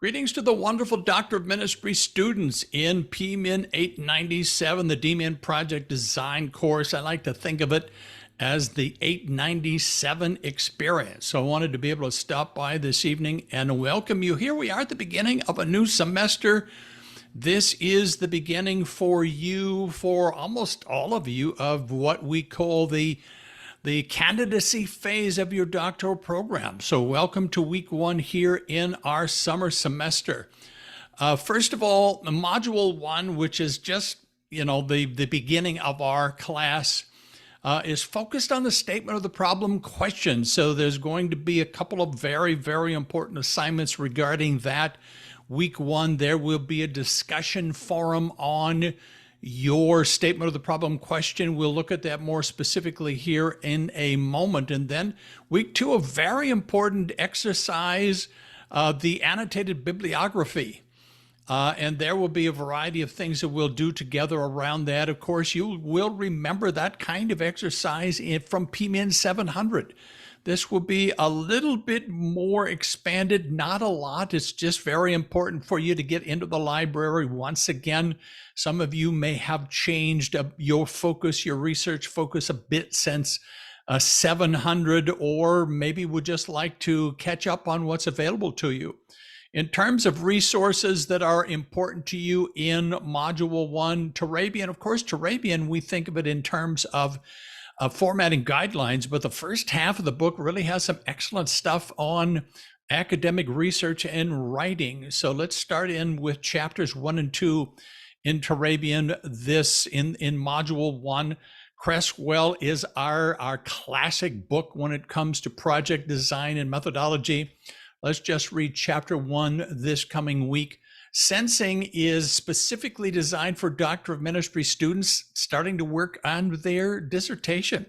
Greetings to the wonderful Doctor of Ministry students in PMIN897, the DMin Project Design course. I like to think of it as the 897 experience. So I wanted to be able to stop by this evening and welcome you. Here we are at the beginning of a new semester. This is the beginning for you, for almost all of you, of what we call the candidacy phase of your doctoral program. So welcome to week one here in our summer semester. First of all, module one, which is just, the beginning of our class, is focused on the statement of the problem question. So there's going to be a couple of very, very important assignments regarding that. Week one, there will be a discussion forum on your statement of the problem question. We'll look at that more specifically here in a moment. And then week two, a very important exercise, the annotated bibliography. And there will be a variety of things that we'll do together around that. Of course, you will remember that kind of exercise from PMIN 700. This will be a little bit more expanded, not a lot. It's just very important for you to get into the library. Once again, some of you may have changed your focus, your research focus a bit since 700, or maybe would just like to catch up on what's available to you. In terms of resources that are important to you in Module 1, Turabian, of course, Turabian, we think of it in terms of formatting guidelines, but the first half of the book really has some excellent stuff on academic research and writing. So let's start in with chapters 1 and 2 in Turabian. This in Module 1. Cresswell is our classic book when it comes to project design and methodology. Let's just read chapter 1 this coming week. Sensing is specifically designed for Doctor of Ministry students starting to work on their dissertation.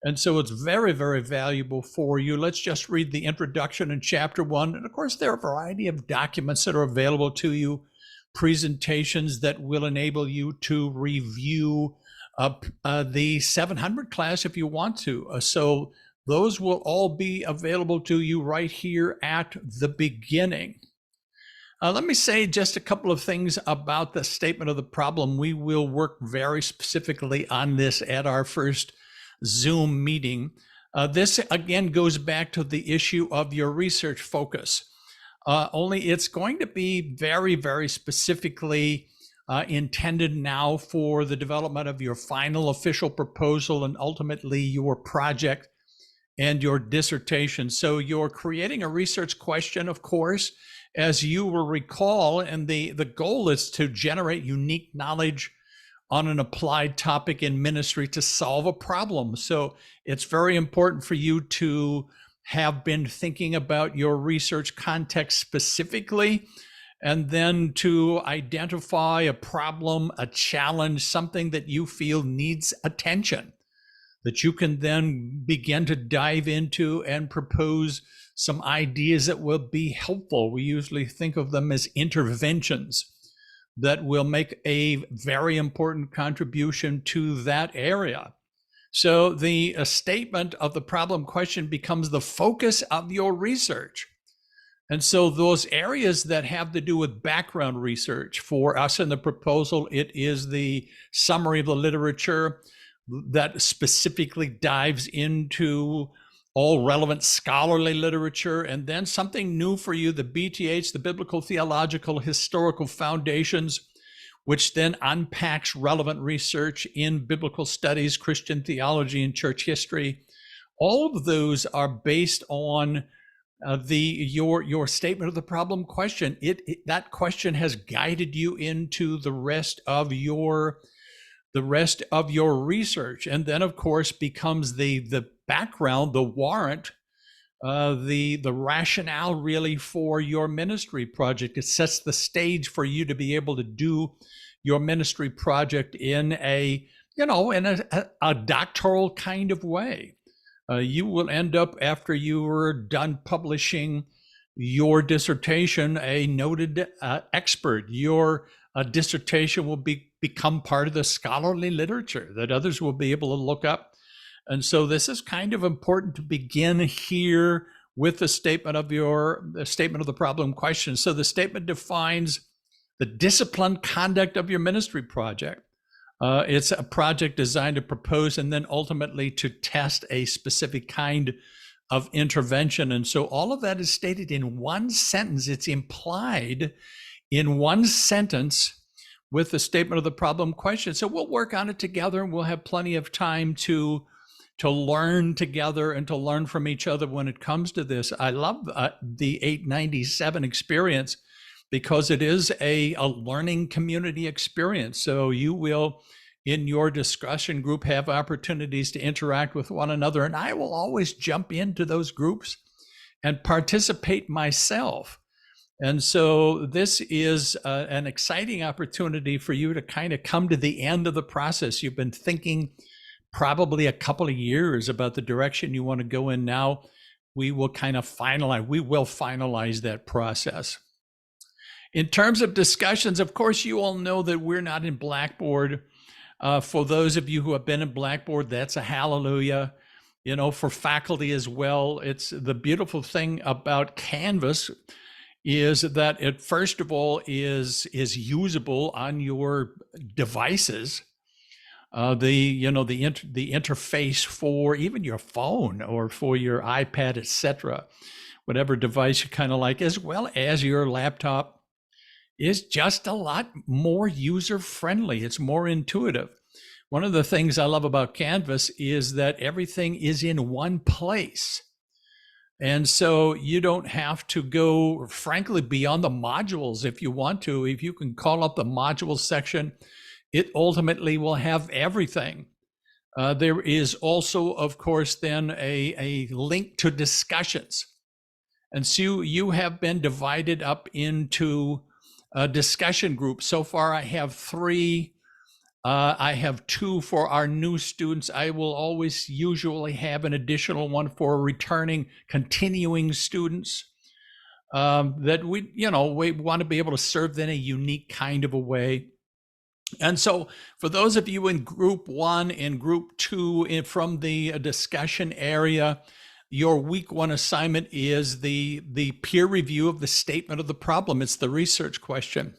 And so it's very, very valuable for you. Let's just read the introduction in chapter 1. And of course, there are a variety of documents that are available to you, presentations that will enable you to review the 700 class if you want to. So those will all be available to you right here at the beginning. Let me say just a couple of things about the statement of the problem. We will work very specifically on this at our first Zoom meeting. This again goes back to the issue of your research focus. Only it's going to be very, very specifically intended now for the development of your final official proposal and ultimately your project and your dissertation. So you're creating a research question, of course, as you will recall, and the goal is to generate unique knowledge on an applied topic in ministry to solve a problem. So it's very important for you to have been thinking about your research context specifically, and then to identify a problem, a challenge, something that you feel needs attention, that you can then begin to dive into and propose some ideas that will be helpful. We usually think of them as interventions that will make a very important contribution to that area. So the statement of the problem question becomes the focus of your research. And so those areas that have to do with background research, for us in the proposal, it is the summary of the literature that specifically dives into all relevant scholarly literature, and then something new for you, the BTH, the Biblical Theological Historical Foundations, which then unpacks relevant research in biblical studies, Christian theology, and church history. All of those are based on your statement of the problem question. That question has guided you into the rest of your research, and then of course becomes the background, the warrant, the rationale really for your ministry project. It sets the stage for you to be able to do your ministry project in a doctoral kind of way. You will end up, after you are done publishing your dissertation, a noted expert. Your dissertation will become part of the scholarly literature that others will be able to look up. And so this is kind of important to begin here with the statement of the problem question. So the statement defines the disciplined conduct of your ministry project. It's a project designed to propose and then ultimately to test a specific kind of intervention. And so all of that is stated in one sentence. It's implied in one sentence with the statement of the problem question. So we'll work on it together, and we'll have plenty of time to learn together and to learn from each other when it comes to this. I love the 897 experience because it is a learning community experience. So you will, in your discussion group, have opportunities to interact with one another. And I will always jump into those groups and participate myself. And so this is an exciting opportunity for you to kind of come to the end of the process. You've been thinking probably a couple of years about the direction you want to go in. Now we will finalize that process. In terms of discussions, of course, you all know that we're not in Blackboard. For those of you who have been in Blackboard, that's a hallelujah. You know, for faculty as well, it's the beautiful thing about Canvas is that it, first of all, is usable on your devices. The interface for even your phone or for your iPad, etc., whatever device you kind of like, as well as your laptop, is just a lot more user-friendly. It's more intuitive. One of the things I love about Canvas is that everything is in one place. And so you don't have to go, frankly, beyond the modules if you want to. If you can call up the modules section, it ultimately will have everything. There is also, of course, then a link to discussions. And so you have been divided up into discussion groups. So far, I have 3. I have 2 for our new students. I will always usually have an additional one for returning, continuing students that we want to be able to serve them in a unique kind of a way. And so for those of you in group 1 and group 2 from the discussion area, your week 1 assignment is the peer review of the statement of the problem. It's the research question.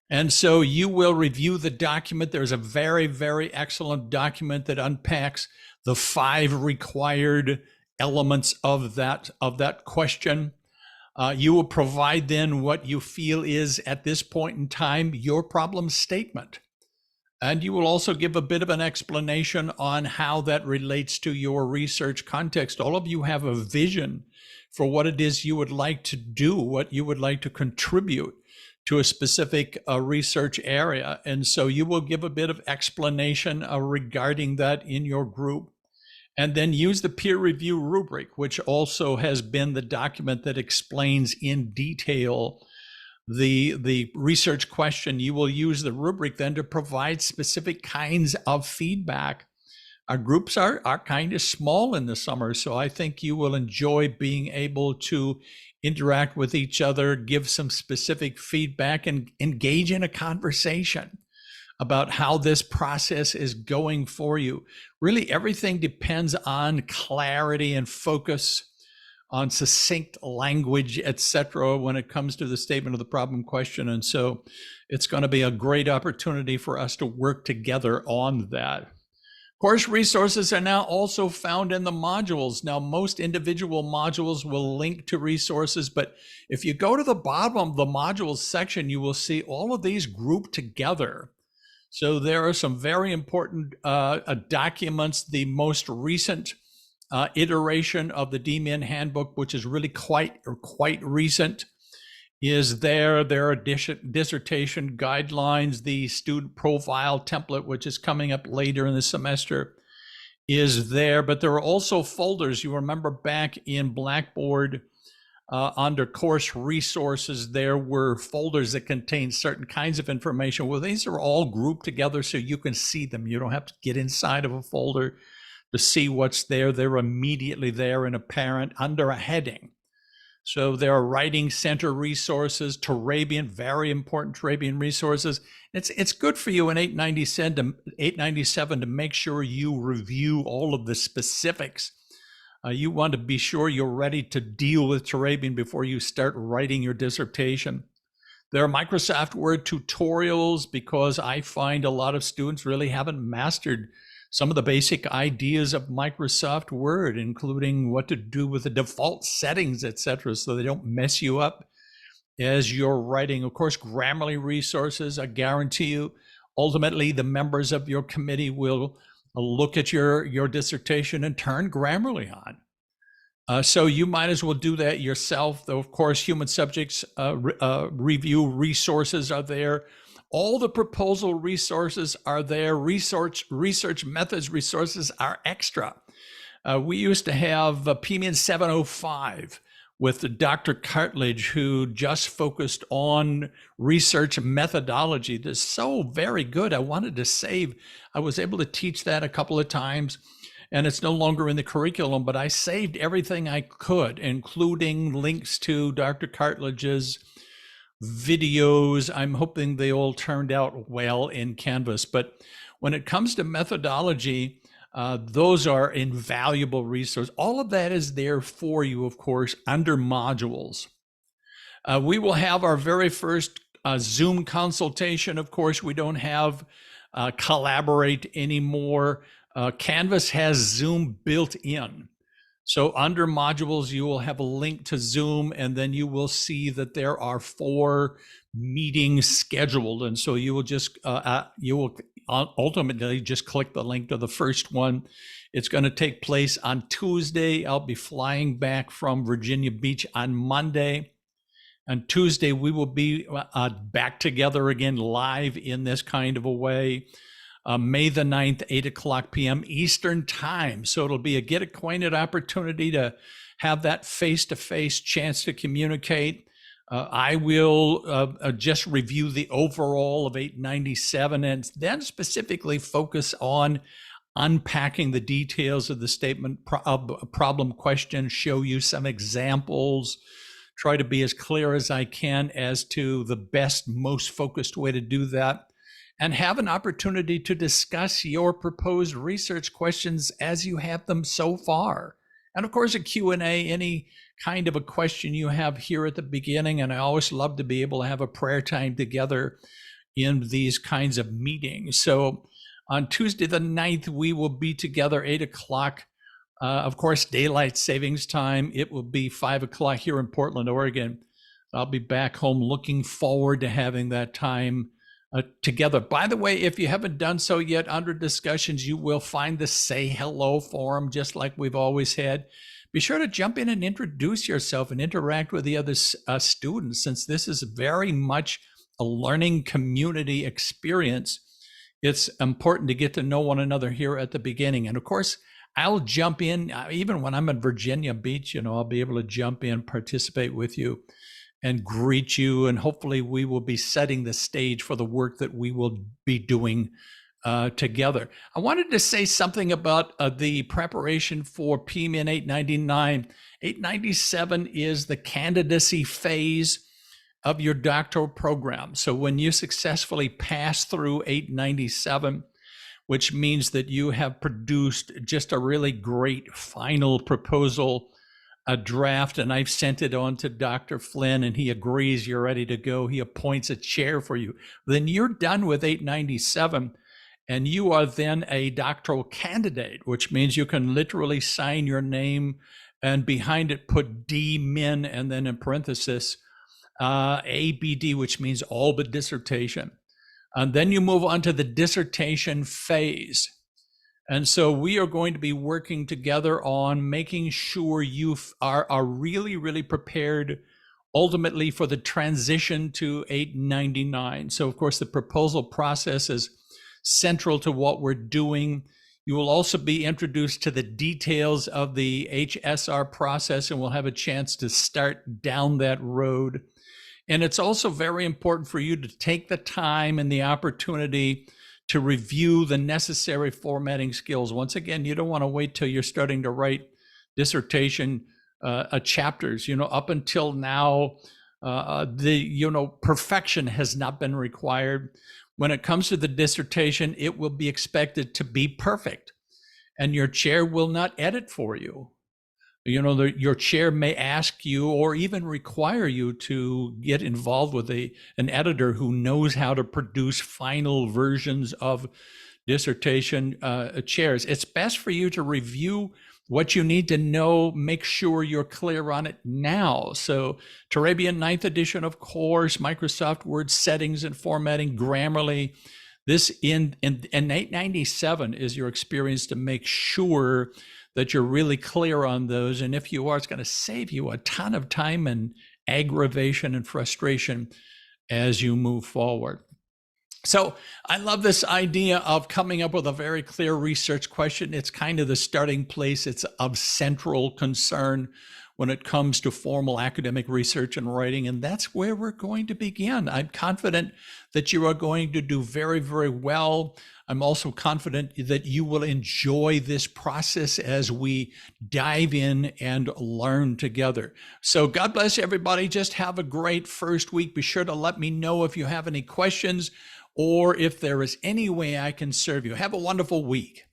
And so you will review the document. There's a very, very excellent document that unpacks the 5 required elements of that question. You will provide then what you feel is, at this point in time, your problem statement. And you will also give a bit of an explanation on how that relates to your research context. All of you have a vision for what it is you would like to do, what you would like to contribute to a specific research area. And so you will give a bit of explanation regarding that in your group. And then use the peer review rubric, which also has been the document that explains in detail the research question. You will use the rubric then to provide specific kinds of feedback. Our groups are kind of small in the summer, so I think you will enjoy being able to interact with each other, give some specific feedback, and engage in a conversation about how this process is going for you. Really, everything depends on clarity and focus, on succinct language, etc., when it comes to the statement of the problem question. And so it's going to be a great opportunity for us to work together on that. Course resources are now also found in the modules. Now, most individual modules will link to resources, but if you go to the bottom of the modules section, you will see all of these grouped together. So there are some very important documents. The most recent iteration of the DMin handbook, which is really quite recent, is there. There are dissertation guidelines. The student profile template, which is coming up later in the semester, is there. But there are also folders. You remember back in Blackboard, under course resources, there were folders that contain certain kinds of information. Well, these are all grouped together so you can see them. You don't have to get inside of a folder to see what's there. They're immediately there and apparent under a heading. So there are writing center resources, Turabian, very important Turabian resources. It's good for you in 897 to make sure you review all of the specifics You want to be sure you're ready to deal with terrain before you start writing your dissertation. There are Microsoft Word tutorials because I find a lot of students really haven't mastered some of the basic ideas of Microsoft Word, including what to do with the default settings, etc., so they don't mess you up as you're writing. Of course, Grammarly resources, I guarantee you, ultimately the members of your committee will look at your dissertation and turn Grammarly on. So you might as well do that yourself. Though, of course, human subjects review resources are there. All the proposal resources are there. Research methods resources are extra. We used to have PMIN897 with Dr. Cartledge, who just focused on research methodology. That's so very good. I wanted to save. I was able to teach that a couple of times, and it's no longer in the curriculum, but I saved everything I could, including links to Dr. Cartledge's videos. I'm hoping they all turned out well in Canvas. But when it comes to methodology, those are invaluable resources. All of that is there for you, of course, under modules. We will have our very first Zoom consultation. Of course, we don't have Collaborate anymore. Canvas has Zoom built in. So under modules, you will have a link to Zoom, and then you will see that there are 4 meetings scheduled. And so you will just, you will ultimately just click the link to the first one. It's going to take place on Tuesday. I'll be flying back from Virginia Beach on Monday. On Tuesday, we will be back together again live in this kind of a way. May the 9th, 8:00 p.m. Eastern time. So it'll be a get acquainted opportunity to have that face-to-face chance to communicate. I will just review the overall of 897 and then specifically focus on unpacking the details of the statement problem question, show you some examples, try to be as clear as I can as to the best, most focused way to do that, and have an opportunity to discuss your proposed research questions as you have them so far. And of course, a Q&A, any kind of a question you have here at the beginning. And I always love to be able to have a prayer time together in these kinds of meetings. So on Tuesday the 9th, we will be together 8:00. Of course, daylight savings time. It will be 5:00 here in Portland, Oregon. I'll be back home looking forward to having that time together. By the way, if you haven't done so yet, under discussions, you will find the Say Hello forum, just like we've always had. Be sure to jump in and introduce yourself and interact with the other students, since this is very much a learning community experience. It's important to get to know one another here at the beginning. And of course, I'll jump in, even when I'm in Virginia Beach, I'll be able to jump in, participate with you, and greet you, and hopefully we will be setting the stage for the work that we will be doing together. I wanted to say something about the preparation for PMIN899. 897 is the candidacy phase of your doctoral program. So when you successfully pass through 897, which means that you have produced just a really great final proposal, a draft, and I've sent it on to Dr. Flynn, and he agrees you're ready to go. He appoints a chair for you. Then you're done with 897, and you are then a doctoral candidate, which means you can literally sign your name and behind it put DMin and then in parenthesis ABD, which means all but dissertation. And then you move on to the dissertation phase. And so we are going to be working together on making sure you are really, really prepared ultimately for the transition to 899. So of course, the proposal process is central to what we're doing. You will also be introduced to the details of the HSR process, and we'll have a chance to start down that road. And it's also very important for you to take the time and the opportunity to review the necessary formatting skills. Once again, you don't want to wait till you're starting to write dissertation chapters. Up until now, perfection has not been required. When it comes to the dissertation, it will be expected to be perfect, and your chair will not edit for you. Your chair may ask you or even require you to get involved with an editor who knows how to produce final versions of dissertation chairs. It's best for you to review what you need to know, make sure you're clear on it now. So Turabian 9th edition, of course, Microsoft Word settings and formatting, Grammarly. This in 897 is your experience to make sure that you're really clear on those. And if you are, it's going to save you a ton of time and aggravation and frustration as you move forward. So I love this idea of coming up with a very clear research question. It's kind of the starting place. It's of central concern when it comes to formal academic research and writing, and that's where we're going to begin. I'm confident that you are going to do very, very well. I'm also confident that you will enjoy this process as we dive in and learn together. So God bless everybody. Just have a great first week. Be sure to let me know if you have any questions or if there is any way I can serve you. Have a wonderful week.